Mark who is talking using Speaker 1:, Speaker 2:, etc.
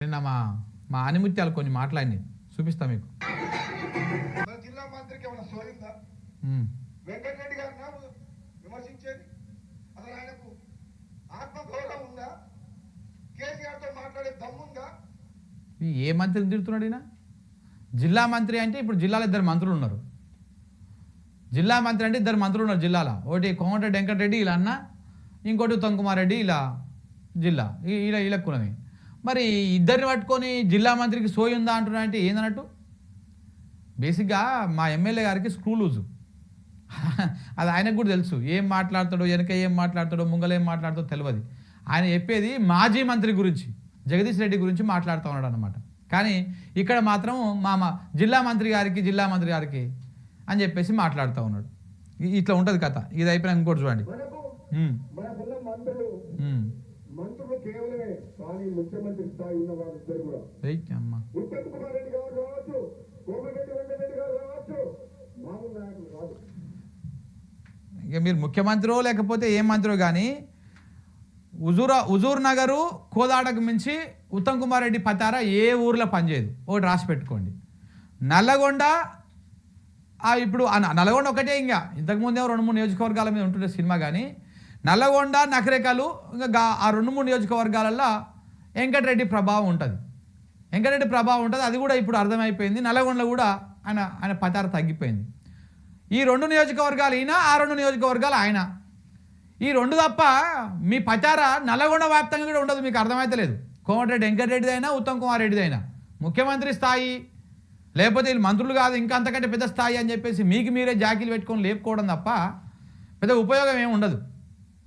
Speaker 1: నిన్న మా ఆనిముత్యాలు కొన్ని మాట్లాడినాయి చూపిస్తా మీకు.
Speaker 2: జిల్లా మంత్రికి ఏమైనా సోయిందా? వెంకటరెడ్డి గారిని విమర్శించేది అసలు ఆయనకు ఆత్మగౌరవం ఉందా? కేసీఆర్తో మాట్లాడే దమ్ముందా?
Speaker 1: ఏ మంత్రిని తిడుతున్నాడు ఈయన? జిల్లా మంత్రి అంటే ఇప్పుడు జిల్లాలో ఇద్దరు మంత్రులు ఉన్నారు. జిల్లా మంత్రి అంటే ఇద్దరు మంత్రులు ఉన్నారు జిల్లాలో. ఒకటి కోమటిరెడ్డి వెంకటరెడ్డి ఇలా అన్న, ఇంకోటి ఉత్తమ్ కుమార్ రెడ్డి ఇలా జిల్లా ఇలా ఇలక్కున్నది. మరి ఇద్దరిని పట్టుకొని జిల్లా మంత్రికి సోయి ఉందా అంటున్నా అంటే ఏందన్నట్టు? బేసిక్గా మా ఎమ్మెల్యే గారికి స్క్రూ లూజు. అది ఆయనకు కూడా తెలుసు. ఏం మాట్లాడతాడో, వెనక ఏం మాట్లాడతాడో, ముంగల ఏం మాట్లాడతాడో తెలియదు. ఆయన చెప్పేది మాజీ మంత్రి గురించి, జగదీష్ రెడ్డి గురించి మాట్లాడుతూ ఉన్నాడు అనమాట. కానీ ఇక్కడ మాత్రం మా జిల్లా మంత్రి గారికి అని చెప్పేసి మాట్లాడుతూ ఉన్నాడు. ఇట్లా ఉంటుంది కథ. ఇది అయిపోయినా ఇంకోటి చూడండి.
Speaker 2: మంత్రులు కేవలమే కానీ ముఖ్యమంత్రి స్థాయి ఉన్న వాళ్ళిద్దరు కూడా ఉత్తమ్ కుమార్ రెడ్డి గారు కావచ్చు, కోమటిరెడ్డి వెంకటరెడ్డి గారు కావచ్చు, మామూలు నాయకులు కాదు.
Speaker 1: ఇక మీరు ముఖ్యమంత్రో లేకపోతే ఏ మంత్రో కానీ హుజూర్ నగరు కోదాడకు మించి ఉత్తమ్ కుమార్ రెడ్డి పతారా ఏ ఊర్లో పనిచేయదు. ఒకటి రాసి పెట్టుకోండి. నల్లగొండ ఇప్పుడు నల్లగొండ ఒకటే, ఇంకా ఇంతకుముందే 2-3 నియోజకవర్గాల మీద ఉంటుండే సినిమా. కానీ నల్లగొండ, నకరేకలు ఇంకా ఆ 2-3 నియోజకవర్గాలల్లో వెంకటరెడ్డి ప్రభావం ఉంటుంది. అది కూడా ఇప్పుడు అర్థమైపోయింది. నల్లగొండలో కూడా ఆయన పతార తగ్గిపోయింది. ఈ 2 నియోజకవర్గాలు ఈయన, ఆ 2 నియోజకవర్గాలు ఆయన. ఈ 2 తప్ప మీ పచార నల్లగొండ వ్యాప్తంగా కూడా ఉండదు. మీకు అర్థమైతలేదు. కోమటిరెడ్డి వెంకటరెడ్డిదైనా, ఉత్తమ్ కుమార్ రెడ్డిదైనా ముఖ్యమంత్రి స్థాయి, లేకపోతే వీళ్ళు మంత్రులు కాదు ఇంకా అంతకంటే పెద్ద స్థాయి అని చెప్పేసి మీకు మీరే జాకీలు పెట్టుకొని లేపుకోవడం తప్ప పెద్ద ఉపయోగం ఏమి ఉండదు.